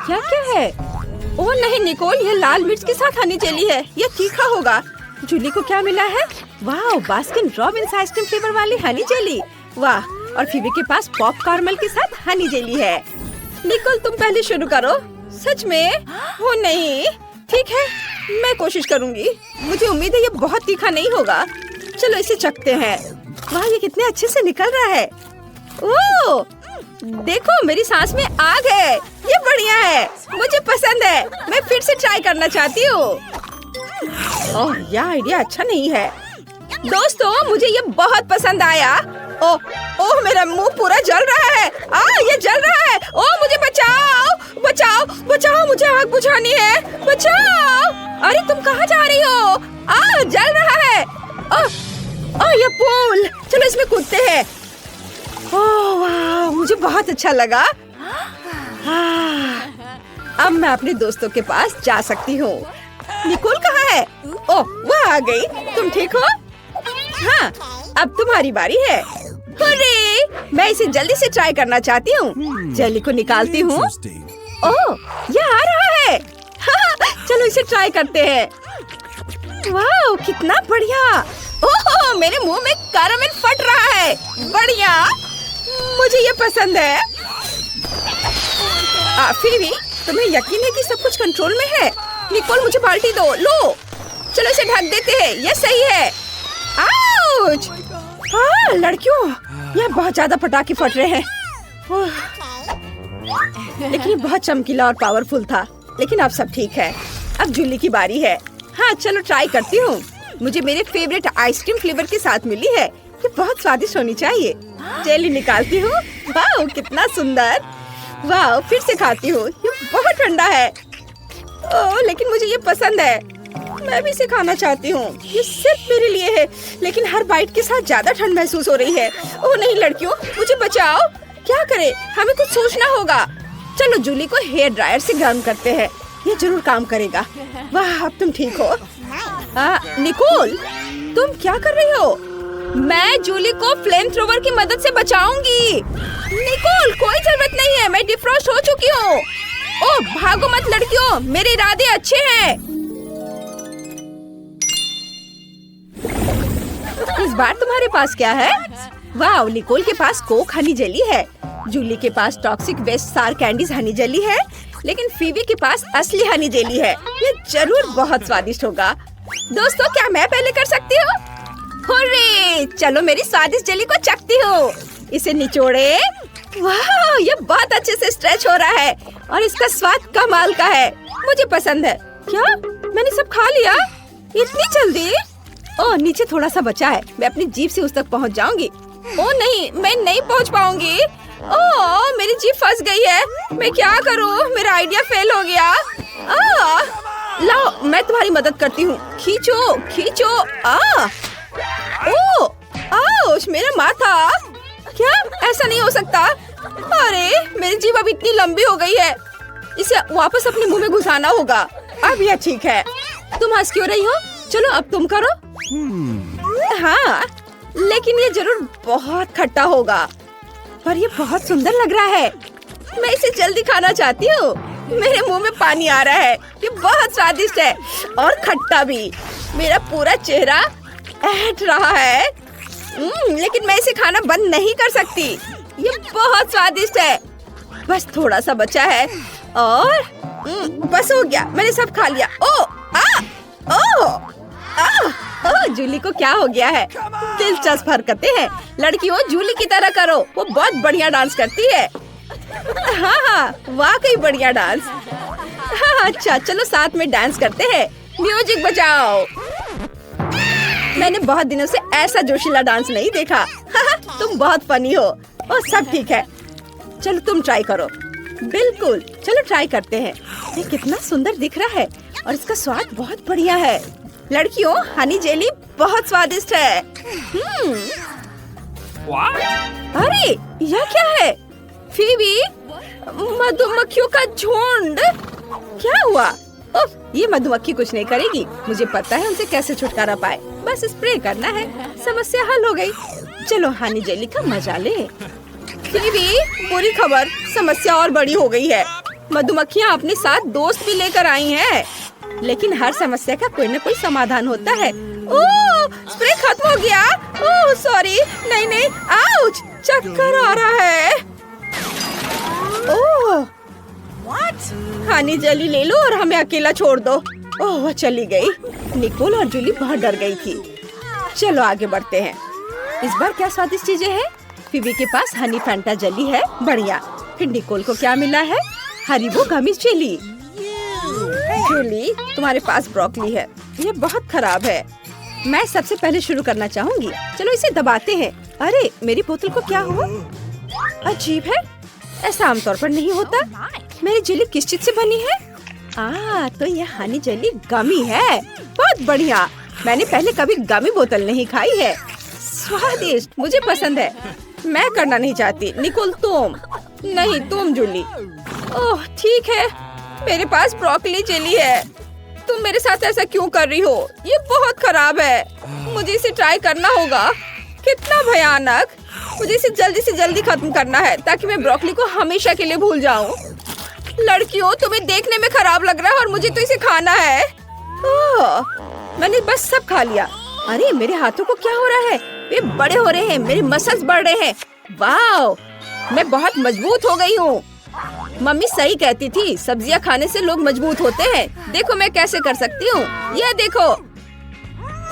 क्या क्या है? ओह नहीं निकोल, ये लाल मिर्च के साथ हनी जेली है। ये तीखा होगा। जूली को क्या मिला है? वाह, बास्किन रॉबिन्स आइसक्रीम फ्लेवर वाली हनी जेली। वाह, और फीबी के पास पॉप कॉर्मल के साथ हनी जेली है। निकोल तुम पहले शुरू करो। सच में? हो नहीं, ठीक है, मैं कोशिश करूंगी। मुझे उम्मीद है ये बहुत तीखा नहीं होगा। चलो इसे चखते हैं। वाह, ये कितने अच्छे से निकल रहा है। ओह देखो, मेरी सांस में आग है। ये बढ़िया है, मुझे पसंद है। मैं फिर से ट्राई करना चाहती हूँ। ओह, यह आइडिया अच्छा नहीं है। दोस्तों, मुझे ये बहुत पसंद आया। ओह मेरा मुंह पूरा जल रहा है। ये जल रहा है। ओह मुझे बचाओ बचाओ बचाओ, मुझे आग बुझानी है। बचाओ। अरे तुम कहाँ जा रही हो? जल रहा है। ये पूल, चलो इसमें कूदते हैं। ओह वाह, मुझे बहुत अच्छा लगा। अब मैं अपने दोस्तों के पास जा सकती हूँ। निकोल कहाँ है? ओह वह आ गई। तुम ठीक हो? हाँ, अब तुम्हारी बारी है। अरे मैं इसे जल्दी से ट्राई करना चाहती हूँ। जेली को निकालती हूँ। ओह ये आ रहा है। चलो इसे ट्राई करते हैं। वाह कितना बढ़िया। ओह मेरे मुंह में कैरामेल फट रहा है। बढ़िया, मुझे ये पसंद है। फीबी, तुम्हें यकीन है कि सब कुछ कंट्रोल में है? निकोल मुझे बाल्टी दो। लो चलो इसे ढक देते हैं। ये सही है। आउच! लड़कियों, ये बहुत ज्यादा पटाखे फट रहे हैं। लेकिन ये बहुत चमकीला और पावरफुल था। लेकिन अब सब ठीक है। अब जूली की बारी है। हाँ चलो ट्राई करती हूँ। मुझे मेरे फेवरेट आइसक्रीम फ्लेवर के साथ मिली है। ये बहुत स्वादिष्ट होनी चाहिए। जेली निकालती हूँ। वाह कितना सुंदर। वाह फिर से खाती हूँ। ये बहुत ठंडा है। ओह लेकिन मुझे ये पसंद है। मैं भी इसे खाना चाहती हूँ। ये सिर्फ मेरे लिए है, लेकिन हर बाइट के साथ ज्यादा ठंड महसूस हो रही है। ओह नहीं लड़कियों, मुझे बचाओ। क्या करें? हमें कुछ सोचना होगा। चलो जूली को हेयर ड्रायर से गर्म करते हैं। ये जरूर काम करेगा। वाह अब तुम ठीक हो? निकोल तुम क्या कर रही हो? मैं जूली को फ्लेम थ्रोवर की मदद से बचाऊंगी। निकोल कोई जरूरत नहीं है, मैं डिफ्रॉस्ट हो चुकी हूँ। ओह भागो मत लड़कियों, मेरे इरादे अच्छे हैं। इस बार तुम्हारे पास क्या है? वाह निकोल के पास कोक हनी जेली है। जूली के पास टॉक्सिक वेस्ट सार कैंडीज हनी जेली है, लेकिन फीबी के पास असली हनी जेली है। ये जरूर बहुत स्वादिष्ट होगा। दोस्तों क्या मैं पहले कर सकती हूँ? हुर्रे! चलो मेरी स्वादिष्ट जेली को चखती हूँ। इसे निचोड़े। वाह ये बहुत अच्छे से स्ट्रेच हो रहा है और इसका स्वाद कमाल का है। मुझे पसंद है। क्या मैंने सब खा लिया? इतनी जल्दी? ओह नीचे थोड़ा सा बचा है। मैं अपनी जीभ से उस तक पहुंच जाऊंगी। ओह नहीं, मैं नहीं पहुंच पाऊंगी। ओह मेरी जीभ फंस गई है। मैं क्या करूं? मेरा आइडिया फेल हो गया। लाओ मैं तुम्हारी मदद करती हूँ। खींचो खींचो। ओह आउच, मेरा माथा। क्या ऐसा नहीं हो सकता? अरे मेरी जीभ अब इतनी लंबी हो गई है। इसे वापस अपने मुंह में घुसाना होगा। अब यह ठीक है। तुम हंस क्यों रही हो? चलो अब तुम करो। हाँ लेकिन ये जरूर बहुत खट्टा होगा, पर ये बहुत सुंदर लग रहा है। मैं इसे जल्दी खाना चाहती हूँ। मेरे मुंह में पानी आ रहा है। ये बहुत स्वादिष्ट है और खट्टा भी। मेरा पूरा चेहरा ऐंठ रहा है। लेकिन मैं इसे खाना बंद नहीं कर सकती। ये बहुत स्वादिष्ट है। बस थोड़ा सा बचा है और बस हो गया। मैंने सब खा लिया। जूली को क्या हो गया है? दिलचस्प हरकतें हैं। लड़कियों जूली की तरह करो, वो बहुत बढ़िया डांस करती है। हाँ वाकई बढ़िया डांस। हाँ अच्छा चलो साथ में डांस करते हैं। म्यूजिक बजाओ। मैंने बहुत दिनों से ऐसा जोशीला डांस नहीं देखा। तुम बहुत फनी हो। और सब ठीक है। चलो तुम ट्राई करो। बिल्कुल चलो ट्राई करते हैं। ये कितना सुंदर दिख रहा है और इसका स्वाद बहुत बढ़िया है। लड़कियों हनी जेली बहुत स्वादिष्ट है। अरे यह क्या है? फीबी, मधुमक्खियों का झुंड। क्या हुआ? ये मधुमक्खी कुछ नहीं करेगी। मुझे पता है उनसे कैसे छुटकारा पाए। बस स्प्रे करना है, समस्या हल हो गई। चलो हनी जेली का मजा ले। फीबी, बुरी खबर, समस्या और बड़ी हो गई है। मधुमक्खियाँ अपने साथ दोस्त भी लेकर आई हैं। लेकिन हर समस्या का कोई न कोई समाधान होता है। ओह, स्प्रे खत्म हो गया। ओह सॉरी, नहीं नहीं, आउच, चक्कर आ रहा है। ओह, हनी जेली ले लो और हमें अकेला छोड़ दो। ओह, वो चली गई। निकोल और जूली बहुत डर गई थी। चलो आगे बढ़ते हैं। इस बार क्या स्वादिष्ट चीजें हैं? फीबी के पास हनी फैंटा जेली है, बढ़िया। फिर निकोल को क्या मिला है? Haribo गमिस jelly. जूली, तुम्हारे पास ब्रोकली है, ये बहुत खराब है। मैं सबसे पहले शुरू करना चाहूंगी। चलो इसे दबाते हैं। अरे मेरी बोतल को क्या हुआ? अजीब है, ऐसा आमतौर पर नहीं होता। मेरी जेली किस चीज से बनी है? तो ये हनी जेली गमी है। बहुत बढ़िया, मैंने पहले कभी गमी बोतल नहीं खाई है। स्वादिष्ट, मुझे पसंद है। मैं करना नहीं चाहती। निकोल तुम। नहीं तुम जूली। ओह ठीक है, मेरे पास ब्रोकली जेली है। तुम मेरे साथ ऐसा क्यों कर रही हो? ये बहुत खराब है। मुझे इसे ट्राई करना होगा। कितना भयानक। मुझे इसे जल्दी से जल्दी खत्म करना है ताकि मैं ब्रोकली को हमेशा के लिए भूल जाऊं। लड़कियों, तुम्हें देखने में खराब लग रहा है और मुझे तो इसे खाना है। ओह, मैंने बस सब खा लिया। अरे मेरे हाथों को क्या हो रहा है? वे बड़े हो रहे हैं, मेरे मसल्स बढ़ रहे हैं। वाओ, मैं बहुत मजबूत हो गई हूँ। मम्मी सही कहती थी, सब्जियाँ खाने से लोग मजबूत होते हैं। देखो मैं कैसे कर सकती हूँ। ये देखो।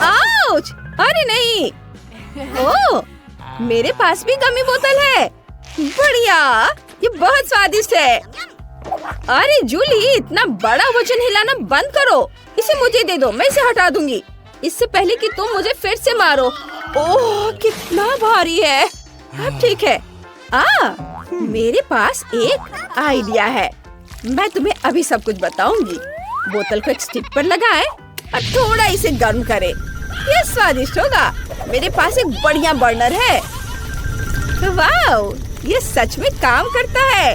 आउच! अरे नहीं। ओह, मेरे पास भी गमी बोतल है। बढ़िया, ये बहुत स्वादिष्ट है। अरे जूली, इतना बड़ा वजन हिलाना बंद करो। इसे मुझे दे दो, मैं इसे हटा दूंगी। इससे पहले कि तुम मुझे फिर से मारो। ओह, कितना भारी है। अब ठीक है। मेरे पास एक आइडिया है। मैं तुम्हें अभी सब कुछ बताऊंगी। बोतल को एक स्टिक पर लगाएं और थोड़ा इसे गर्म करें। ये स्वादिष्ट होगा। मेरे पास एक बढ़िया बर्नर है। वाओ, ये सच में काम करता है।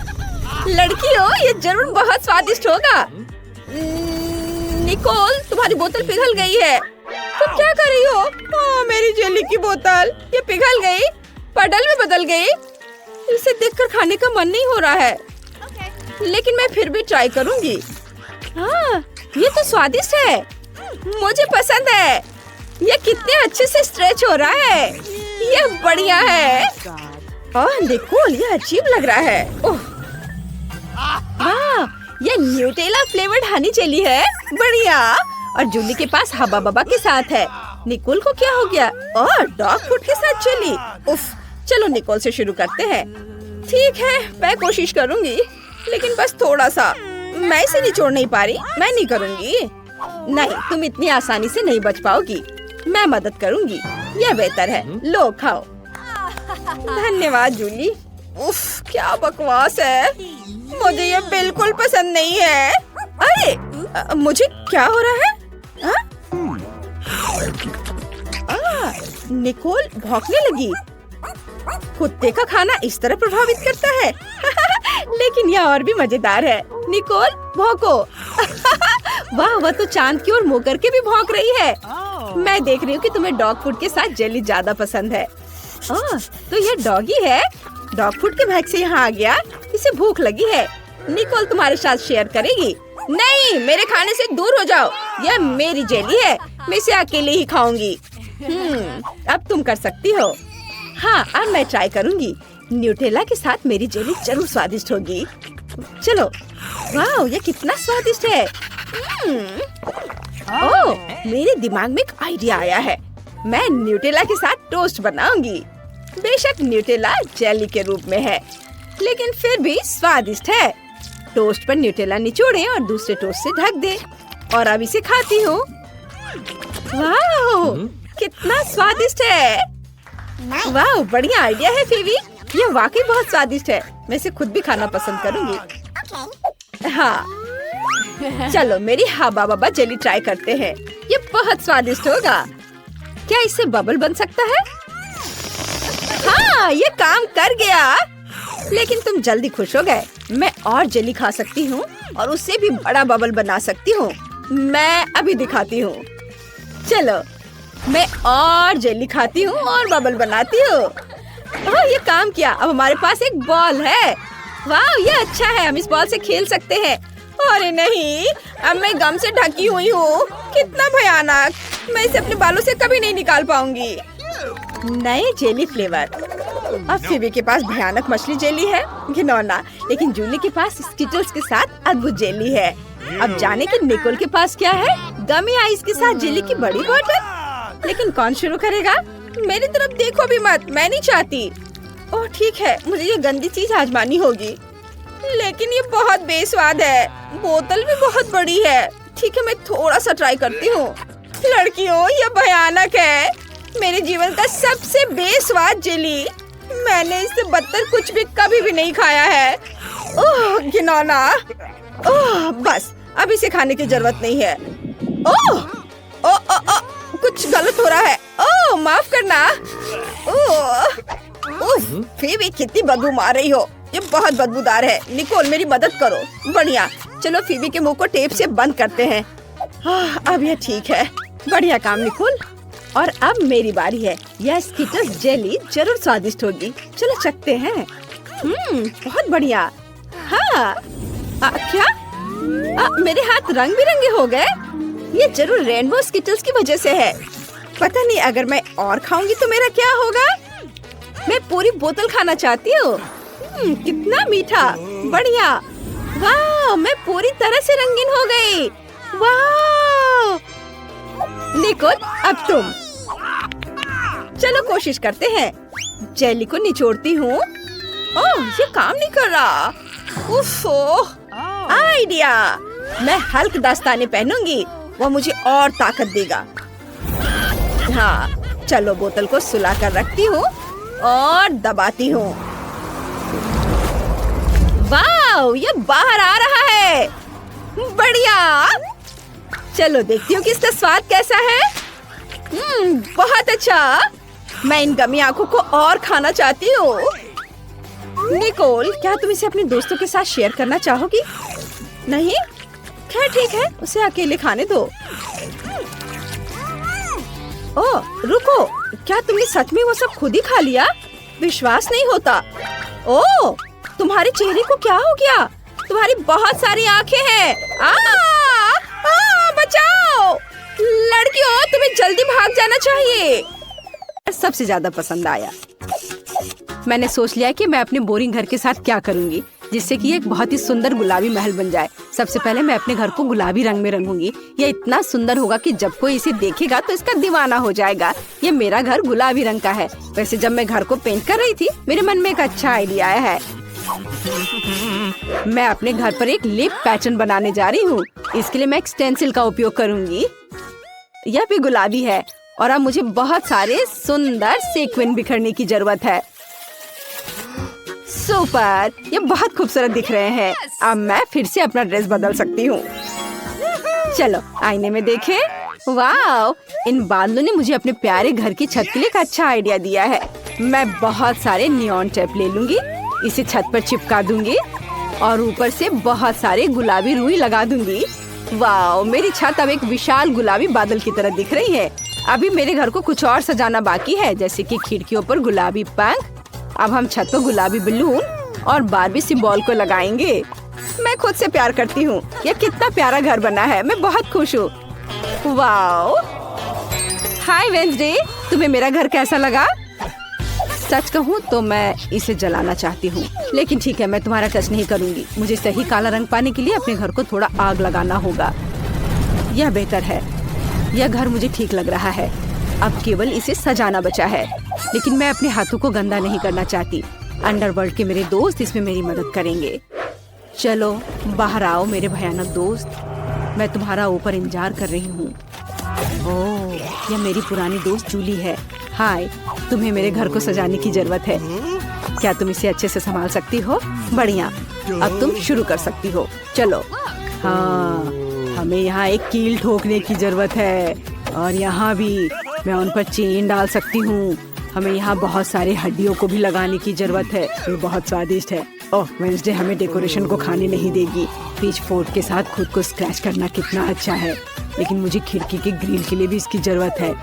लड़कियों, ये जरूर बहुत स्वादिष्ट होगा। निकोल, तुम्हारी बोतल पिघल गई है। तुम क्या कर रही हो? मेरी जेली की बोतल, ये पिघल गई, पडल में बदल गई। इसे देखकर खाने का मन नहीं हो रहा है। लेकिन मैं फिर भी ट्राई करूंगी। ये तो स्वादिष्ट है। मुझे पसंद है। ये कितने अच्छे से स्ट्रेच हो रहा है। ये बढ़िया है। निकोल, ये अजीब लग रहा है। ओह, ये न्यूटेला फ्लेवर्ड हनी जेली है। बढ़िया। और जूली के पास हबा बबा के साथ है। निकोल को क्या हो गया? और डॉग फूड के साथ जेली। उफ, चलो निकोल से शुरू करते हैं। ठीक है, मैं कोशिश करूंगी, लेकिन बस थोड़ा सा। मैं इसे निचोड़ नहीं पा रही। मैं नहीं करूंगी। नहीं, तुम इतनी आसानी से नहीं बच पाओगी। मैं मदद करूंगी। यह बेहतर है। लो खाओ। धन्यवाद जूली। उफ, क्या बकवास है। मुझे ये बिल्कुल पसंद नहीं है। अरे मुझे क्या हो रहा है? निकोल भौंकने लगी। कुत्ते का खाना इस तरह प्रभावित करता है। लेकिन यह और भी मजेदार है। निकोल भौंको। वाह, वह तो चांद की ओर मुँह करके भी भौंक रही है। मैं देख रही हूँ कि तुम्हें डॉग फूड के साथ जेली ज्यादा पसंद है। तो यह डॉगी है। डॉग फूड के भाग से यहाँ आ गया। इसे भूख लगी है। निकोल तुम्हारे साथ शेयर करेगी। नहीं, मेरे खाने से दूर हो जाओ। यह मेरी जेली है। मैं इसे अकेले ही खाऊंगी। अब तुम कर सकती हो। हाँ, अब मैं ट्राई करूंगी। न्यूटेला के साथ मेरी जेली जरूर स्वादिष्ट होगी। चलो। वाह, ये कितना स्वादिष्ट है। ओह, मेरे दिमाग में एक आइडिया आया है। मैं न्यूटेला के साथ टोस्ट बनाऊंगी। बेशक न्यूटेला जेली के रूप में है, लेकिन फिर भी स्वादिष्ट है। टोस्ट पर न्यूटेला निचोड़ें और दूसरे टोस्ट से ढक दें। और अब इसे खाती हूँ। वाह, कितना स्वादिष्ट है। वाह, बढ़िया आइडिया है फीवी। ये वाकई बहुत स्वादिष्ट है। मैं इसे खुद भी खाना पसंद करूँगी। हाँ, चलो मेरी हबा बबा जेली ट्राई करते हैं। ये बहुत स्वादिष्ट होगा। क्या इससे बबल बन सकता है? हाँ, ये काम कर गया। लेकिन तुम जल्दी खुश हो गए। मैं और जेली खा सकती हूँ और उससे भी बड़ा बबल बना सकती हूँ। मैं अभी दिखाती हूँ। चलो, मैं और जेली खाती हूँ और बबल बनाती हूँ। ये काम किया। अब हमारे पास एक बॉल है। वाह, ये अच्छा है, हम इस बॉल से खेल सकते हैं। अरे नहीं, अब मैं गम से ढकी हुई हूँ। कितना भयानक, मैं इसे अपने बालों से कभी नहीं निकाल पाऊंगी। नए जेली फ्लेवर। अब फिबी के पास भयानक मछली जेली है, घिनौना, लेकिन जूली के पास स्किटल्स के साथ अद्भुत जेली है। अब जाने कि निकोल के पास क्या है, गमी आइस के साथ जेली की बड़ी बोतल। लेकिन कौन शुरू करेगा? मेरी तरफ देखो भी मत, मैं नहीं चाहती। ओह ठीक है, मुझे ये गंदी चीज आजमानी होगी, लेकिन ये बहुत बेस्वाद है। बोतल भी बहुत बड़ी है। ठीक है, मैं थोड़ा सा ट्राई करती हूँ। लड़कियों, ये भयानक है, मेरे जीवन का सबसे बेस्वाद जेली। मैंने इससे बदतर कुछ भी कभी भी नहीं खाया है। ओह घिनौना। ओह बस, अब इसे खाने की जरूरत नहीं है। ओह ओ, ओ, ओ, कुछ गलत हो रहा है। ओह माफ करना। ओह फिबी, कितनी बदबू मार रही हो, ये बहुत बदबूदार है। निकोल मेरी मदद करो। बढ़िया, चलो फिबी के मुंह को टेप से बंद करते हैं। अब ये ठीक है। बढ़िया काम निकोल। और अब मेरी बारी है। यह स्किटल्स जेली जरूर स्वादिष्ट होगी। चलो चखते हैं। बहुत बढ़िया। हाँ क्या? मेरे हाथ रंग बिरंगे हो गए। ये जरूर रेनबो स्किटल्स की वजह से है। पता नहीं अगर मैं और खाऊंगी तो मेरा क्या होगा। मैं पूरी बोतल खाना चाहती हूँ। कितना मीठा। बढ़िया। वाह, मैं पूरी तरह से रंगीन हो गई। वाह निकोल, अब तुम। चलो कोशिश करते हैं। जेली को निचोड़ती हूँ। ओह ये काम नहीं कर रहा। उफ, आइडिया। मैं हल्क दस्ताने पहनूंगी, वो मुझे और ताकत देगा। हाँ चलो, बोतल को सुला कर रखती हूँ और दबाती हूँ। वाह, ये बाहर आ रहा है। बढ़िया। चलो देखती हूँ कि इसका स्वाद कैसा है। बहुत अच्छा। मैं इन गमी आंखों को और खाना चाहती हूँ। निकोल, क्या तुम इसे अपने दोस्तों के साथ शेयर करना चाहोगी? नहीं? खैर ठीक है, उसे अकेले खाने दो। ओह रुको, क्या तुमने सच में वो सब खुद ही खा लिया? विश्वास नहीं होता। ओह, तुम्हारे चेहरे को क्या हो गया? तुम्हारी बहुत सारी आंखें हैं। बचाओ! लड़कियों, तुम्हें जल्दी भाग जाना चाहिए। सबसे ज्यादा पसंद आया। मैंने सोच लिया कि मैं अपने बोरिंग घर के साथ क्या करूंगी जिससे कि एक बहुत ही सुंदर गुलाबी महल बन जाए। सबसे पहले मैं अपने घर को गुलाबी रंग में रंगूंगी। ये इतना सुंदर होगा कि जब कोई इसे देखेगा तो इसका दीवाना हो जाएगा। ये मेरा घर गुलाबी रंग का है। वैसे जब मैं घर को पेंट कर रही थी, मेरे मन में एक अच्छा आइडिया आया है। मैं अपने घर पर एक लिप पैटर्न बनाने जा रही हूँ। इसके लिए मैं एक स्टेंसिल का उपयोग करूंगी। यह भी गुलाबी है और अब मुझे बहुत सारे सुंदर सीक्वेंस बिखरने की जरूरत है। सुपर, ये बहुत खूबसूरत दिख रहे हैं। अब मैं फिर से अपना ड्रेस बदल सकती हूँ। चलो आईने में देखें। वाह, इन बादलों ने मुझे अपने प्यारे घर की छत के लिए एक अच्छा आइडिया दिया है। मैं बहुत सारे नियॉन टेप ले लूंगी, इसे छत पर चिपका दूंगी और ऊपर से बहुत सारे गुलाबी रुई लगा दूंगी। वाह, मेरी छत अब एक विशाल गुलाबी बादल की तरह दिख रही है। अभी मेरे घर को कुछ और सजाना बाकी है, जैसे कि खिड़कियों पर गुलाबी पंख। अब हम छत पर गुलाबी बलून और बारबी सिंबल को लगाएंगे। मैं खुद से प्यार करती हूँ। यह कितना प्यारा घर बना है। मैं बहुत खुश हूँ। वाओ! हाय वेंसडे, तुम्हें मेरा घर कैसा लगा? सच कहूँ तो मैं इसे जलाना चाहती हूँ, लेकिन ठीक है, मैं तुम्हारा टच नहीं करूँगी। मुझे सही काला रंग पाने के लिए अपने घर को थोड़ा आग लगाना होगा। यह बेहतर है। यह घर मुझे ठीक लग रहा है। अब केवल इसे सजाना बचा है, लेकिन मैं अपने हाथों को गंदा नहीं करना चाहती। अंडरवर्ल्ड के मेरे दोस्त इसमें मेरी मदद करेंगे। चलो बाहर आओ मेरे भयानक दोस्त, मैं तुम्हारा ऊपर इंतजार कर रही हूँ। ओह, यह मेरी पुरानी दोस्त जूली है। हाय, तुम्हें मेरे घर को सजाने की जरूरत है। क्या तुम इसे अच्छे से संभाल सकती हो? बढ़िया, अब तुम शुरू कर सकती हो। चलो। हाँ, हमें यहाँ एक कील ठोकने की जरूरत है और यहाँ भी मैं उन पर चेन डाल सकती हूँ। हमें यहाँ बहुत सारे हड्डियों को भी लगाने की जरूरत है। ये बहुत स्वादिष्ट है। ओह, वेंसडे हमें डेकोरेशन को खाने नहीं देगी। पिच फोर्क के साथ खुद को स्क्रैच करना कितना अच्छा है, लेकिन मुझे खिड़की के ग्रिल के लिए भी इसकी जरूरत है।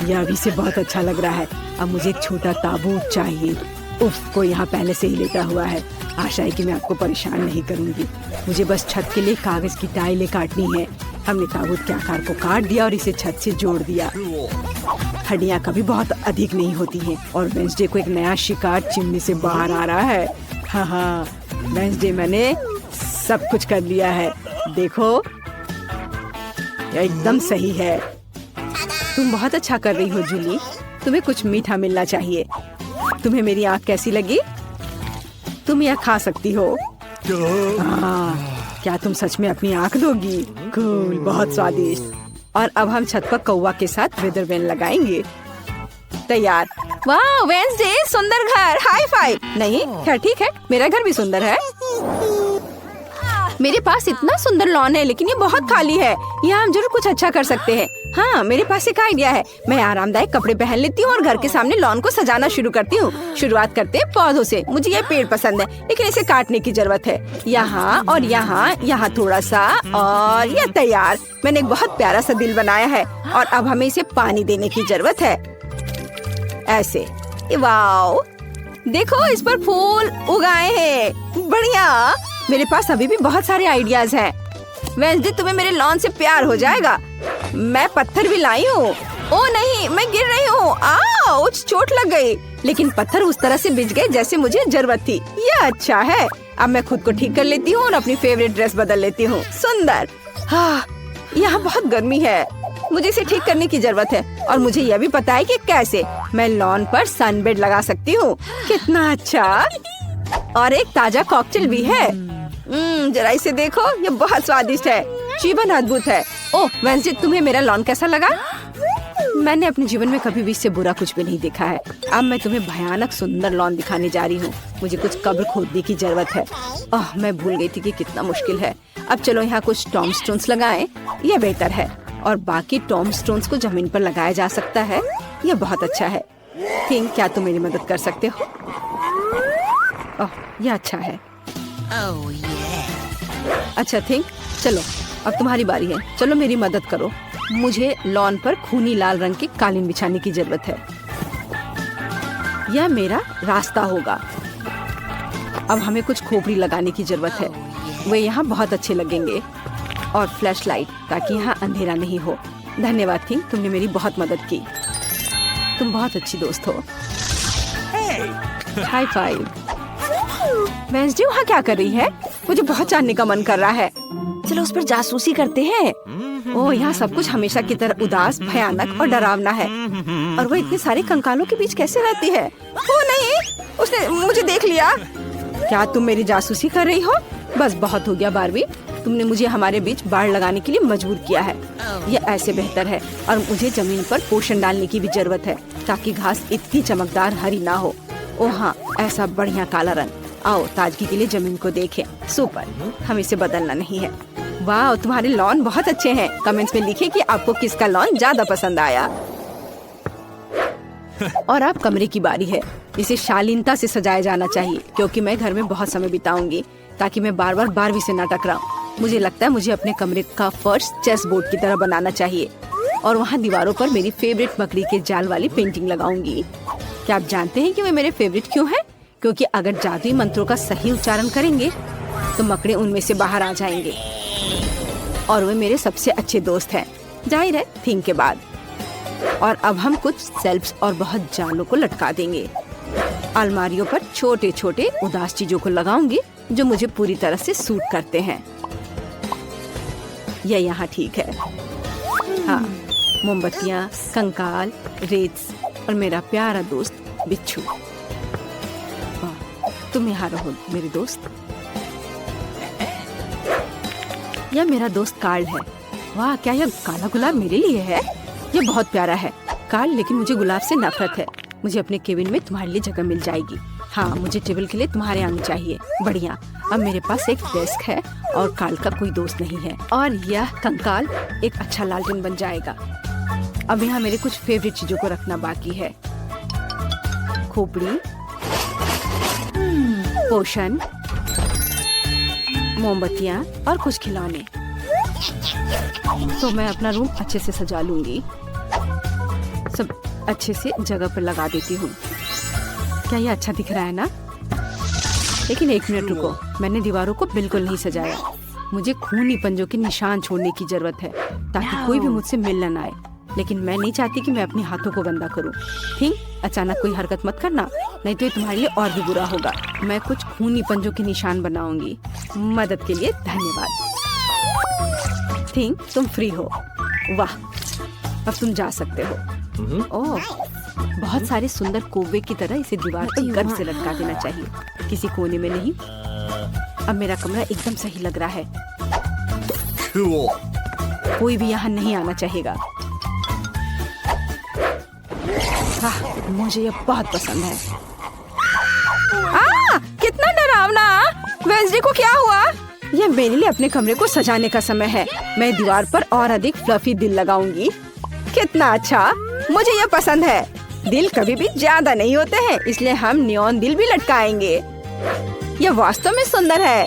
यह अभी से बहुत अच्छा लग रहा है। अब मुझे एक छोटा ताबूत चाहिए। उफ, कोई यहाँ पहले से ही लेटा हुआ है। आशा है कि मैं आपको परेशान नहीं करूंगी। मुझे बस छत के लिए कागज की टाइलें काटनी है। हमने ताबूत के आकार को काट दिया और इसे छत से जोड़ दिया। हड्डियाँ कभी बहुत अधिक नहीं होती हैं और वेंसडे को एक नया शिकार चिमनी से बाहर आ रहा है। हाँ, वेंसडे, मैंने सब कुछ कर लिया है। देखो, यह एकदम सही है। तुम बहुत अच्छा कर रही हो जूली। तुम्हें कुछ मीठा मिलना चाहिए। तुम्हें मेरी आँख कैसी लगी? तुम यह खा सकती हो। क्या तुम सच में अपनी आँख दोगी? कूल, बहुत स्वादिष्ट। और अब हम छत पर कौवा के साथ वेदर वैन लगाएंगे। तैयार। वाह वेंसडे, सुंदर घर। High five. नहीं, खैर ठीक है, मेरा घर भी सुंदर है। मेरे पास इतना सुंदर लॉन है, लेकिन ये बहुत खाली है। यहाँ हम जरूर कुछ अच्छा कर सकते हैं। हाँ, मेरे पास एक आइडिया है। मैं आरामदायक कपड़े पहन लेती हूँ और घर के सामने लॉन को सजाना शुरू करती हूँ। शुरुआत करते हैं पौधों से। मुझे ये पेड़ पसंद है, लेकिन इसे काटने की जरूरत है। यहाँ और यहाँ, यहाँ थोड़ा सा, और ये तैयार। मैंने एक बहुत प्यारा सा दिल बनाया है और अब हमें इसे पानी देने की जरूरत है। ऐसे। वाओ, देखो इस पर फूल उगाए हैं। बढ़िया। मेरे पास अभी भी बहुत सारे आइडियाज हैं। वेंसडे, तुम्हें मेरे लॉन से प्यार हो जाएगा। मैं पत्थर भी लाई हूँ। ओ नहीं, मैं गिर रही हूँ। आउच, चोट लग गई। लेकिन पत्थर उस तरह से बिछ गए जैसे मुझे जरूरत थी। यह अच्छा है। अब मैं खुद को ठीक कर लेती हूँ और अपनी फेवरेट ड्रेस बदल लेती हूँ। सुंदर। हाँ, यहाँ बहुत गर्मी है। मुझे इसे ठीक करने की जरूरत है और मुझे यह भी पता है कि कैसे। मैं लॉन पर सनबेड लगा सकती हूँ। कितना अच्छा। और एक ताजा कॉकटेल भी है। जरा इसे देखो, ये बहुत स्वादिष्ट है। जीवन अद्भुत है। ओह वेंसडे, तुम्हें मेरा लॉन कैसा लगा? मैंने अपने जीवन में कभी भी इससे बुरा कुछ भी नहीं देखा है। अब मैं तुम्हें भयानक सुंदर लॉन दिखाने जा रही हूँ। मुझे कुछ कब्र खोदने की जरूरत है। ओह, मैं भूल गई थी कि कितना मुश्किल है। अब चलो यहाँ कुछ टॉम स्टोन्स लगाएं। यह बेहतर है। और बाकी टॉम स्टोन्स को जमीन पर लगाया जा सकता है। यह बहुत अच्छा है। थिंक, क्या तुम मेरी मदद कर सकते हो? ओह, यह अच्छा है। अच्छा थिंक, चलो अब तुम्हारी बारी है। चलो मेरी मदद करो। मुझे लॉन पर खूनी लाल रंग की कालीन बिछाने की जरूरत है। यह मेरा रास्ता होगा। अब हमें कुछ खोपड़ी लगाने की जरूरत है। वे यहाँ बहुत अच्छे लगेंगे। और फ्लैश लाइट, ताकि यहाँ अंधेरा नहीं हो। धन्यवाद थिंक, तुमने मेरी बहुत मदद की। तुम बहुत अच्छी दोस्त हो। High five. वेंसडे वहाँ क्या कर रही है? मुझे बहुत जानने का मन कर रहा है। चलो उस पर जासूसी करते हैं। ओह, यहाँ सब कुछ हमेशा की तरह उदास, भयानक और डरावना है। और वो इतने सारे कंकालों के बीच कैसे रहती है? ओ नहीं, उसने मुझे देख लिया। क्या तुम मेरी जासूसी कर रही हो? बस बहुत हो गया बारबी। तुमने मुझे हमारे बीच बाड़ लगाने के लिए मजबूर किया है। यह ऐसे बेहतर है। और मुझे जमीन पर पोषण डालने की भी जरूरत है, ताकि घास इतनी चमकदार हरी ना हो। ओ हाँ, ऐसा बढ़िया काला रंग। आओ ताजगी के लिए जमीन को देखें। सुपर, हम इसे बदलना नहीं है। वाह, तुम्हारे लॉन बहुत अच्छे हैं। कमेंट्स में लिखें कि आपको किसका लॉन ज्यादा पसंद आया। और अब कमरे की बारी है। इसे शालीनता से सजाया जाना चाहिए, क्योंकि मैं घर में बहुत समय बिताऊंगी, ताकि मैं बार बार बारबी से न टकराऊं। मुझे लगता है मुझे अपने कमरे का फर्श चेस बोर्ड की तरह बनाना चाहिए। और वहाँ दीवारों पर मेरी फेवरेट मकड़ी के जाल वाली पेंटिंग लगाऊंगी। क्या आप जानते हैं कि वे मेरे फेवरेट क्यों हैं? क्योंकि अगर जादुई मंत्रों का सही उच्चारण करेंगे तो मकड़े उनमें से बाहर आ जाएंगे। और वे मेरे सबसे अच्छे दोस्त हैं, जाहिर है थिंक के बाद। और अब हम कुछ शेल्फ्स और बहुत जालों को लटका देंगे। अलमारियों पर छोटे छोटे उदास चीजों को लगाऊंगी जो मुझे पूरी तरह से सूट करते हैं। यह यहाँ ठीक है। हाँ, मोमबत्तियाँ, कंकाल, रेत और मेरा प्यारा दोस्त बिच्छू। तुम यहाँ रहो मेरे दोस्त। यह मेरा दोस्त कार्ल है। वाह, क्या यह काला गुलाब मेरे लिए है? यह बहुत प्यारा है कार्ल, लेकिन मुझे गुलाब से नफरत है। मुझे अपने केबिन में तुम्हारे लिए जगह मिल जाएगी। हाँ, मुझे टेबल के लिए तुम्हारे आने चाहिए। बढ़िया, अब मेरे पास एक डेस्क है और कार्ल का कोई दोस्त नहीं है। और यह कंकाल एक अच्छा लालटेन बन जाएगा। अब यहाँ मेरे कुछ फेवरेट चीजों को रखना बाकी है। खोपड़ी, पोषण, मोमबत्तियाँ और कुछ खिलौने। तो मैं अपना रूम अच्छे से सजा लूंगी। सब अच्छे से जगह पर लगा देती हूँ। क्या ये अच्छा दिख रहा है ना? लेकिन एक मिनट रुको, मैंने दीवारों को बिल्कुल नहीं सजाया। मुझे खूनी पंजों के निशान छोड़ने की जरूरत है ताकि कोई भी मुझसे मिलने ना आए। लेकिन मैं नहीं चाहती कि मैं अपने हाथों को गंदा करूं। ठीक, अचानक कोई हरकत मत करना, नहीं तो ये तुम्हारे लिए और भी बुरा होगा। मैं कुछ खूनी पंजों के निशान बनाऊंगी। मदद के लिए धन्यवाद। ठीक, तुम फ्री हो। वाह, अब तुम जा सकते हो। ओह, बहुत सारे सुंदर कोवे की तरह इसे दीवार पर गर्व से लटका देना चाहिए, किसी कोने में नहीं। अब मेरा कमरा एकदम सही लग रहा है। कोई भी यहाँ नहीं आना चाहेगा। मुझे ये बहुत पसंद है। कितना डरावना! वेंसडे को क्या हुआ? ये मेरे लिए अपने कमरे को सजाने का समय है। मैं दीवार पर और अधिक फ्लफी दिल लगाऊंगी। कितना अच्छा, मुझे ये पसंद है। दिल कभी भी ज्यादा नहीं होते हैं, इसलिए हम नियॉन दिल भी लटकाएंगे। ये वास्तव में सुंदर है।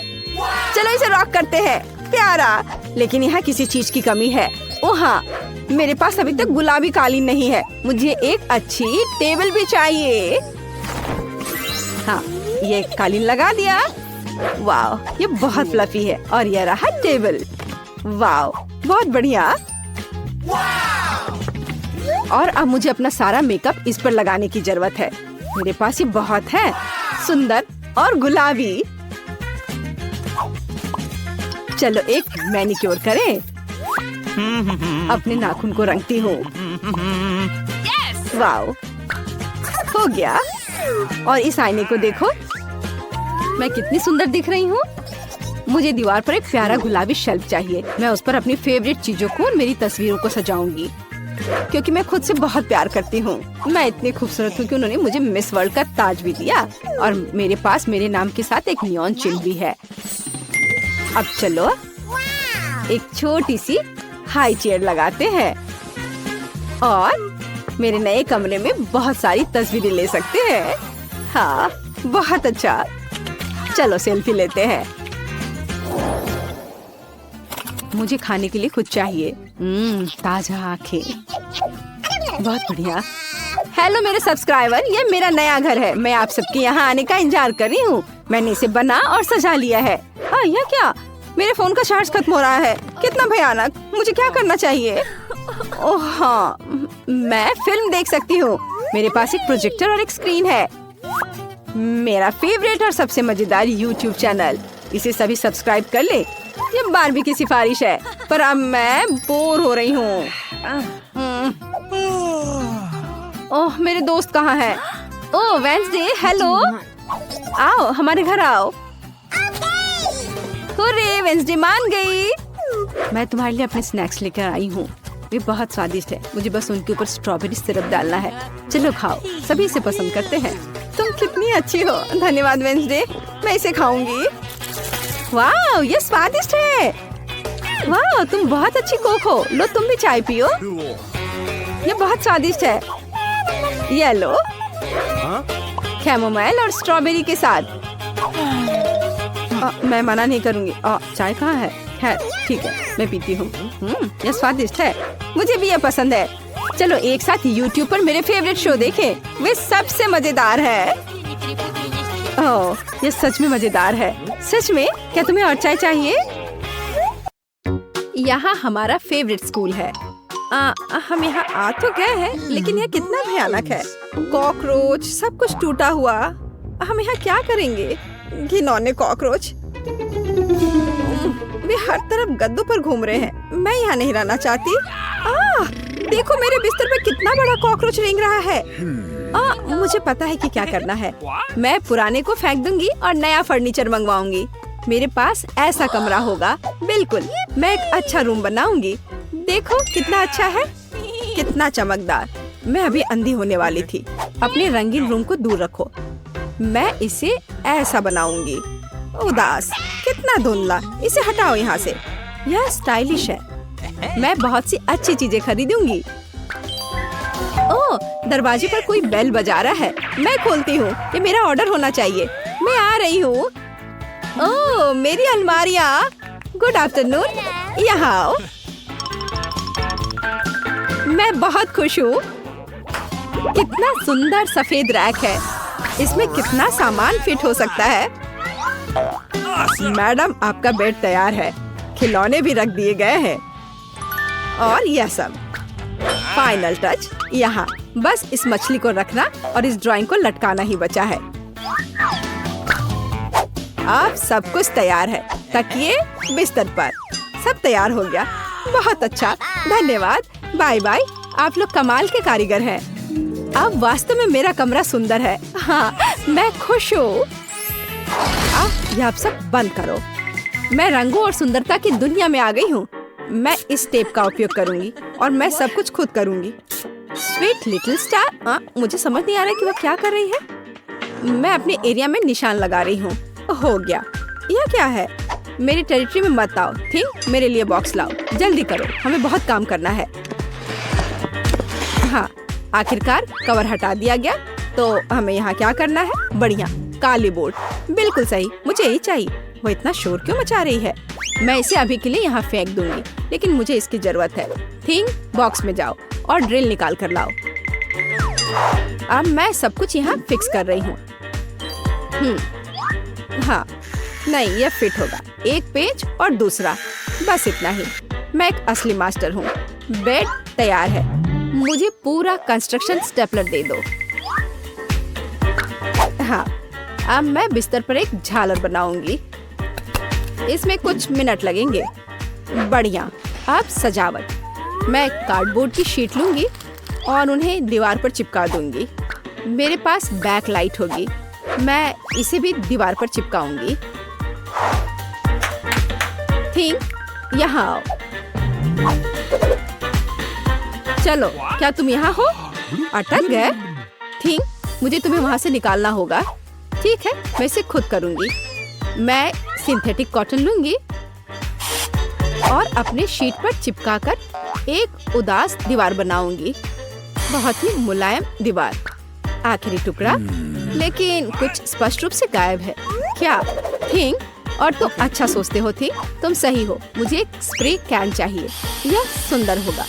चलो इसे रॉक करते हैं। प्यारा, लेकिन यहाँ किसी चीज की कमी है। ओह हाँ, मेरे पास अभी तक गुलाबी कालीन नहीं है। मुझे एक अच्छी टेबल भी चाहिए। हाँ, ये कालीन लगा दिया। वाह, ये बहुत फ्लफी है। और ये रहा टेबल। वाह, बहुत बढ़िया। और अब मुझे अपना सारा मेकअप इस पर लगाने की जरूरत है। मेरे पास ये बहुत है, सुंदर और गुलाबी। चलो एक मैनिक्योर करें। अपने नाखून को रंगती हूँ। वाओ, हो गया। और इस आईने को देखो, मैं कितनी सुंदर दिख रही हूँ। मुझे दीवार पर एक प्यारा गुलाबी शेल्फ चाहिए। मैं उस पर अपनी फेवरेट चीजों को और मेरी तस्वीरों को सजाऊंगी, क्योंकि मैं खुद से बहुत प्यार करती हूँ। मैं इतनी खूबसूरत हूँ कि उन्होंने मुझे मिस वर्ल्ड का ताज भी दिया। और मेरे पास मेरे नाम के साथ एक नियॉन चिन्ह भी है। अब चलो एक छोटी सी हाई चेयर लगाते हैं और मेरे नए कमरे में बहुत सारी तस्वीरें ले सकते हैं। हाँ, बहुत अच्छा। चलो सेल्फी लेते हैं। मुझे खाने के लिए कुछ चाहिए। ताजा आंखें, बहुत बढ़िया। हेलो मेरे सब्सक्राइबर, ये मेरा नया घर है। मैं आप सबके यहाँ आने का इंतजार कर रही हूँ। मैंने इसे बना और सजा लिया है। हाँ, यह क्या? मेरे फोन का चार्ज खत्म हो रहा है। कितना भयानक! मुझे क्या करना चाहिए? ओह हाँ, मैं फिल्म देख सकती हूँ। मेरे पास एक प्रोजेक्टर और एक स्क्रीन है। मेरा फेवरेट और सबसे मजेदार YouTube चैनल। इसे सभी सब्सक्राइब कर ले। ये बारबी की सिफारिश है, पर अब मैं बोर हो रही हूँ। ओह, मेरे दोस्त कहाँ हैं? ओह वेंसडे, हेलो। आओ, हमारे घर आओ। हुर्रे, वेंसडे मान गई। मैं तुम्हारे लिए अपने स्नैक्स लेकर आई हूँ। वे बहुत स्वादिष्ट है। मुझे बस उनके ऊपर स्ट्रॉबेरी सिरप डालना है। चलो खाओ, सभी इसे पसंद करते हैं। तुम कितनी अच्छी हो। धन्यवाद वेंसडे, मैं इसे खाऊंगी। वाह, ये स्वादिष्ट है। वाह, तुम बहुत अच्छी कोक हो। लो तुम भी चाय पियो। ये बहुत स्वादिष्ट है। ये लो, कैमोमाइल और स्ट्रॉबेरी के साथ। मैं मना नहीं करूंगी। चाय कहाँ है? खैर ठीक है, मैं पीती हूँ। ये स्वादिष्ट है। मुझे भी ये पसंद है। चलो एक साथ YouTube पर मेरे फेवरेट शो देखें। वे सबसे मजेदार है। ओह, ये सच में मजेदार है। सच में? क्या तुम्हें और चाय चाहिए? यहाँ हमारा फेवरेट स्कूल है। हम यहाँ आ तो गए हैं, लेकिन यह कितना भयानक है। कॉकरोच, सब कुछ टूटा हुआ। हम यहाँ क्या करेंगे? घिनौने कॉकरोच, वे हर तरफ गद्दों पर घूम रहे हैं। मैं यहाँ नहीं रहना चाहती। देखो मेरे बिस्तर पर कितना बड़ा कॉकरोच रेंग रहा है। मुझे पता है कि क्या करना है। मैं पुराने को फेंक दूंगी और नया फर्नीचर मंगवाऊंगी। मेरे पास ऐसा कमरा होगा। बिल्कुल, मैं एक अच्छा रूम बनाऊंगी। देखो कितना अच्छा है, कितना चमकदार। मैं अभी अंधी होने वाली थी। अपने रंगीन रूम को दूर रखो। मैं इसे ऐसा बनाऊंगी। उदास, कितना धुंधला। इसे हटाओ यहाँ से। यह स्टाइलिश है। मैं बहुत सी अच्छी चीजें खरीदूंगी। ओह, दरवाजे पर कोई बेल बजा रहा है। मैं खोलती हूँ। ये मेरा ऑर्डर होना चाहिए। मैं आ रही हूँ। ओह, मेरी अलमारियाँ। गुड आफ्टरनून, यहाँ आओ। मैं बहुत खुश हूँ। कितना सुंदर सफेद रैक है। इसमें कितना सामान फिट हो सकता है। मैडम, आपका बेड तैयार है। खिलौने भी रख दिए गए हैं और यह सब। फाइनल टच यहाँ। बस इस मछली को रखना और इस ड्राइंग को लटकाना ही बचा है। अब सब कुछ तैयार है। तकिए, बिस्तर पर सब तैयार हो गया। बहुत अच्छा, धन्यवाद। Bye bye. आप लोग कमाल के कारीगर हैं। अब वास्तव में मेरा कमरा सुंदर है। हाँ, मैं खुश हूँ। अब आप सब बंद करो। मैं रंगों और सुंदरता की दुनिया में आ गई हूँ। मैं इस टेप का उपयोग करूंगी और मैं सब कुछ खुद करूंगी। Sweet little star. मुझे समझ नहीं आ रहा कि वो क्या कर रही है। मैं अपने एरिया में निशान लगा रही हूँ। हो गया। यह क्या है? मेरी टेरिटरी में मत आओ। थिंक, मेरे लिए बॉक्स लाओ। जल्दी करो, हमें बहुत काम करना है। हाँ, आखिरकार कवर हटा दिया गया। तो हमें यहाँ क्या करना है? बढ़िया, काली बोर्ड। बिल्कुल सही, मुझे यही चाहिए। वो इतना शोर क्यों मचा रही है? मैं इसे अभी के लिए यहाँ फेंक दूंगी, लेकिन मुझे इसकी जरूरत है। थिंक, बॉक्स में जाओ और ड्रिल निकाल कर लाओ। अब मैं सब कुछ यहाँ फिक्स कर रही हूँ। हाँ, नहीं, यह फिट होगा। एक पेज और दूसरा, बस इतना ही। मैं एक असली मास्टर हूँ। बेड तैयार है। मुझे पूरा कंस्ट्रक्शन स्टेपलर दे दो। हाँ, अब मैं बिस्तर पर एक झालर बनाऊंगी। इसमें कुछ मिनट लगेंगे। बढ़िया। अब सजावट। मैं कार्डबोर्ड की शीट लूंगी और उन्हें दीवार पर चिपका दूंगी। मेरे पास बैक लाइट होगी। मैं इसे भी दीवार पर चिपकाऊंगी। थिंक, यहाँ आओ। चलो, क्या तुम यहाँ हो? अटक गए? थिंक, मुझे तुम्हें वहाँ से निकालना होगा। ठीक है, मैं इसे खुद करूंगी। मैं सिंथेटिक कॉटन लूंगी और अपने शीट पर चिपकाकर एक उदास दीवार बनाऊंगी। बहुत ही मुलायम दीवार। आखिरी टुकड़ा, लेकिन कुछ स्पष्ट रूप से गायब है। क्या? थिंक, और तुम अच्छा सोचते हो। थी, तुम सही हो। मुझे एक स्प्रे कैन चाहिए। यह सुंदर होगा।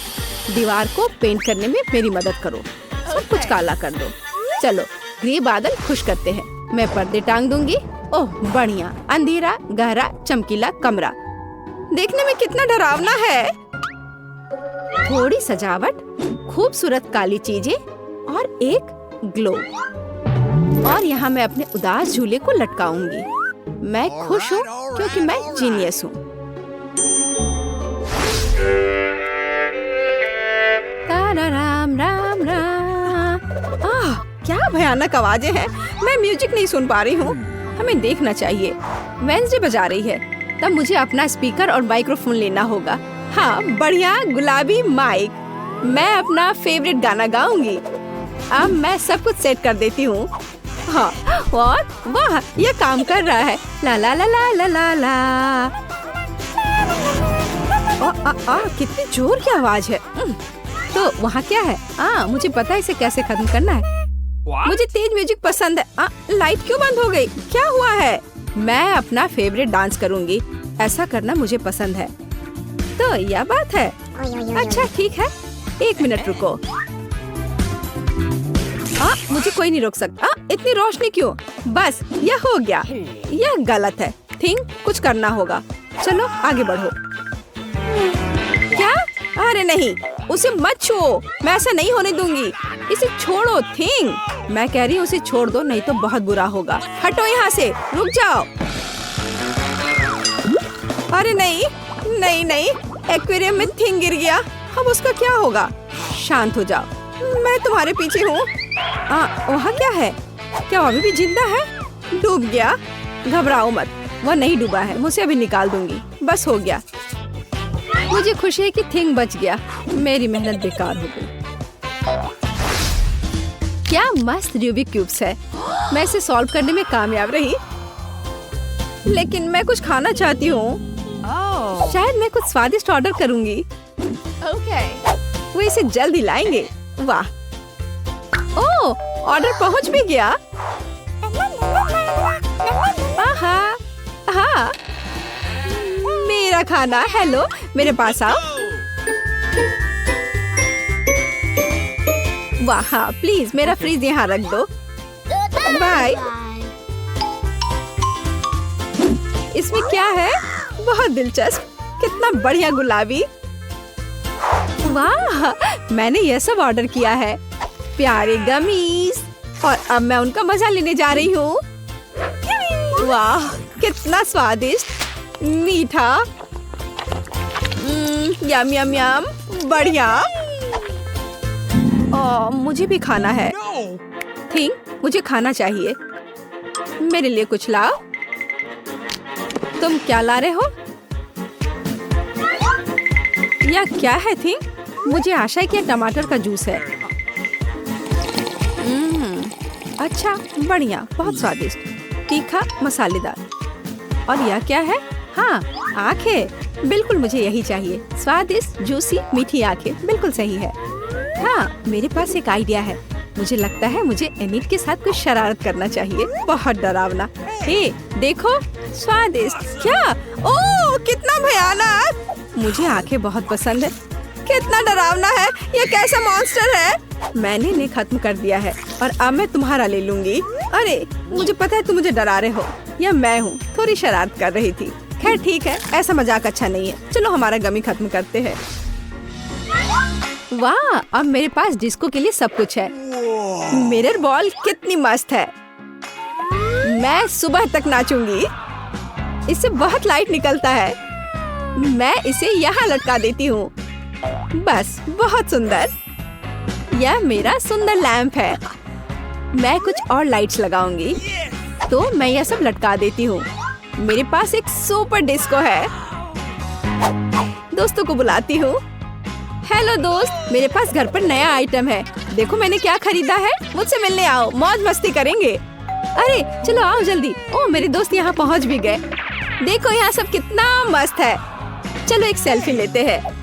दीवार को पेंट करने में मेरी मदद करो। सब कुछ काला कर दो। चलो, ग्रे बादल खुश करते हैं। मैं पर्दे टांग दूंगी। ओह, बढ़िया। अंधेरा, गहरा, चमकीला कमरा। देखने में कितना डरावना है। थोड़ी सजावट, खूबसूरत काली चीजें और एक ग्लो। और यहाँ मैं अपने उदास झूले को लटकाऊंगी। मैं खुश हूँ क्योंकि मैं जीनियस हूँ। राम राम राम। क्या भयानक आवाजें हैं। मैं म्यूजिक नहीं सुन पा रही हूँ। हमें देखना चाहिए। वेंसडे बजा रही है। तब मुझे अपना स्पीकर और माइक्रोफोन लेना होगा। हाँ, बढ़िया गुलाबी माइक। मैं अपना फेवरेट गाना गाऊंगी। अब मैं सब कुछ सेट कर देती हूँ। हाँ, और वाह, ये काम कर रहा है। ला ला ला ला ला ला ला। कितनी जोर की आवाज है। तो वहाँ क्या है? मुझे पता है इसे कैसे खत्म करना है। मुझे तेज म्यूजिक पसंद है। लाइट क्यों बंद हो गई? क्या हुआ है? मैं अपना फेवरेट डांस करूँगी। ऐसा करना मुझे पसंद है। तो यह बात है। अच्छा, ठीक है। 1 मिनट रुको। मुझे कोई नहीं रोक सकता। इतनी रोशनी क्यों? बस, यह हो गया। यह गलत है। थिंक, कुछ करना होगा। चलो, आगे बढ़ो। क्या? अरे नहीं, उसे मत छुओ। मैं ऐसा नहीं होने दूंगी। इसे छोड़ो। थिंक, मैं कह रही हूँ उसे छोड़ दो, नहीं तो बहुत बुरा होगा। हटो यहाँ से। रुक जाओ। अरे नहीं, नहीं नहीं, एक्वेरियम में थिंक गिर गया। अब उसका क्या होगा? शांत हो जाओ, मैं तुम्हारे पीछे हूँ। वहाँ क्या है? क्या वो अभी भी जिंदा है? डूब गया? घबराओ मत, वो नहीं डूबा है। मुझे अभी निकाल दूंगी। बस हो गया। मुझे खुशी है कि थिंक बच गया। मेरी मेहनत बेकार हो गई। क्या मस्त रूबिक क्यूब्स है। मैं इसे सॉल्व करने में कामयाब रही, लेकिन मैं कुछ खाना चाहती हूँ। शायद मैं कुछ स्वादिष्ट ऑर्डर करूँगी। वो इसे जल्दी लाएंगे। वाह, ओह, ऑर्डर पहुँच भी गया। हाँ, मेरा खाना। हेलो, मेरे पास आओ। वाह, प्लीज मेरा फ्रीज यहाँ रख दो। बाय। इसमें क्या है? बहुत दिलचस्प। कितना बढ़िया गुलाबी। वाह, मैंने यह सब ऑर्डर किया है। प्यारे गमीज। और अब मैं उनका मजा लेने जा रही हूँ। वाह, कितना स्वादिष्ट, मीठा। यम यम यम, बढ़िया। मुझे भी खाना है। थिंक, मुझे खाना चाहिए। मेरे लिए कुछ लाओ। तुम क्या ला रहे हो? या क्या है थिंक? मुझे आशा है कि टमाटर का जूस है। अच्छा, बढ़िया, बहुत स्वादिष्ट, तीखा, मसालेदार। और यह क्या है? हाँ, आंखें। बिल्कुल मुझे यही चाहिए। स्वादिष्ट, जूसी, मीठी आंखें, बिल्कुल सही है। हाँ, मेरे पास एक आइडिया है। मुझे लगता है मुझे एनिट के साथ कुछ शरारत करना चाहिए। बहुत डरावना। हे, देखो, स्वादिष्ट। क्या? ओह, कितना भयानक। मुझे आंखें बहुत पसंद है। कितना डरावना है। ये कैसा मॉन्स्टर है? मैंने इन्हें खत्म कर दिया है और अब मैं तुम्हारा ले लूंगी। अरे, मुझे पता है तुम मुझे डरा रहे हो। यह मैं हूँ, थोड़ी शरारत कर रही थी। खैर ठीक है, ऐसा मजाक अच्छा नहीं है। चलो हमारा गमी खत्म करते हैं। वाह, अब मेरे पास डिस्को के लिए सब कुछ है। मिरर बॉल कितनी मस्त है। मैं सुबह तक नाचूंगी। इससे बहुत लाइट निकलता है। मैं इसे यहाँ लटका देती हूँ। बस, बहुत सुंदर। यह मेरा सुंदर लैंप है। मैं कुछ और लाइट्स लगाऊंगी। तो मैं यह सब लटका देती हूँ। मेरे पास एक सुपर डिस्को है। दोस्तों को बुलाती हूँ। हेलो दोस्त, मेरे पास घर पर नया आइटम है। देखो मैंने क्या खरीदा है। मुझसे मिलने आओ, मौज मस्ती करेंगे। अरे चलो आओ जल्दी। ओह, मेरे दोस्त यहाँ पहुँच भी गए। देखो यहाँ सब कितना मस्त है। चलो एक सेल्फी लेते हैं।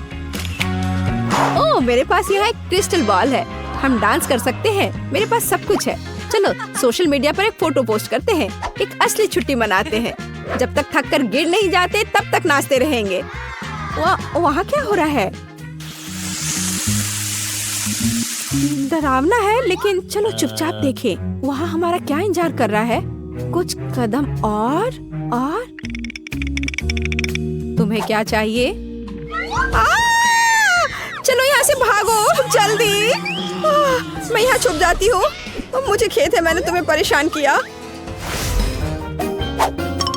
ओह, मेरे पास यहाँ एक क्रिस्टल बॉल है। हम डांस कर सकते हैं। मेरे पास सब कुछ है। चलो सोशल मीडिया पर एक फोटो पोस्ट करते हैं। एक असली छुट्टी मनाते हैं। जब तक थक कर गिर नहीं जाते तब तक नाचते रहेंगे। वहाँ क्या हो रहा है? डरावना है, लेकिन चलो चुपचाप देखें। वहाँ हमारा क्या इंतजार कर रहा है? कुछ कदम और। तुम्हें क्या चाहिए? चलो यहाँ से भागो जल्दी। मैं यहाँ छुप जाती हूँ। मुझे खेद है मैंने तुम्हें परेशान किया।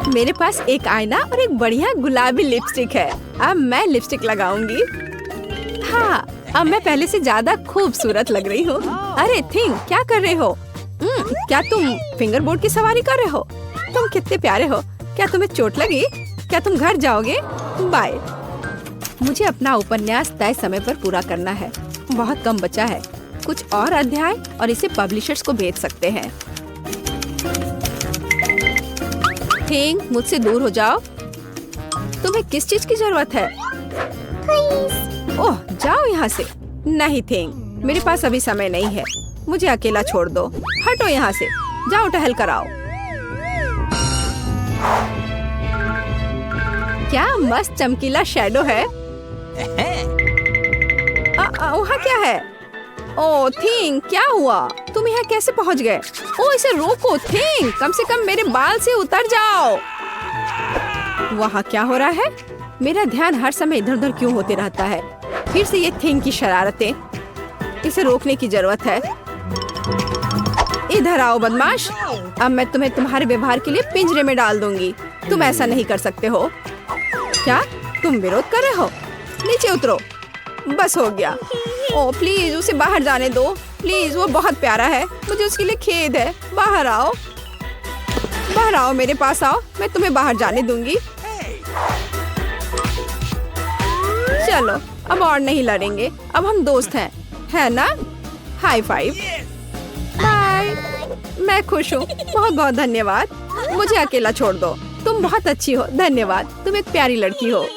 मेरे पास एक आईना और एक बढ़िया गुलाबी लिपस्टिक है। अब मैं लिपस्टिक लगाऊंगी। हाँ, अब मैं पहले से ज्यादा खूबसूरत लग रही हूँ। अरे थिंक, क्या कर रहे हो? क्या तुम फिंगर बोर्ड की सवारी कर रहे हो? तुम कितने प्यारे हो। क्या तुम्हें चोट लगी? क्या तुम घर जाओगे? बाय। मुझे अपना उपन्यास तय समय पर पूरा करना है। बहुत कम बचा है। कुछ और अध्याय और इसे पब्लिशर्स को भेज सकते हैं। थिंक, मुझसे दूर हो जाओ। तुम्हें किस चीज की जरूरत है? ओह, जाओ यहाँ से। नहीं थिंक, मेरे पास अभी समय नहीं है। मुझे अकेला छोड़ दो। हटो यहाँ से। जाओ टहल कर आओ। क्या मस्त चमकीला शैडो है। वहाँ क्या है? ओह थिंक, क्या हुआ? तुम यहाँ कैसे पहुँच गए? ओह, इसे रोको थिंक, कम से कम मेरे बाल से उतर जाओ। वहाँ क्या हो रहा है? मेरा ध्यान हर समय इधर उधर क्यों होते रहता है? फिर से ये थिंक की शरारतें। इसे रोकने की जरूरत है। इधर आओ बदमाश। अब मैं तुम्हें तुम्हारे व्यवहार के लिए पिंजरे में डाल दूंगी। तुम ऐसा नहीं कर सकते हो। क्या तुम विरोध कर रहे हो? नीचे उतरो। बस हो गया। ओह प्लीज, उसे बाहर जाने दो प्लीज। वो बहुत प्यारा है। मुझे उसके लिए खेद है। बाहर आओ, बाहर आओ, मेरे पास आओ। मैं तुम्हें बाहर जाने दूंगी। चलो अब और नहीं लड़ेंगे। अब हम दोस्त हैं, है ना? High five. बाय। मैं खुश हूँ। बहुत बहुत धन्यवाद। मुझे अकेला छोड़ दो। तुम बहुत अच्छी हो। धन्यवाद। तुम एक प्यारी लड़की हो।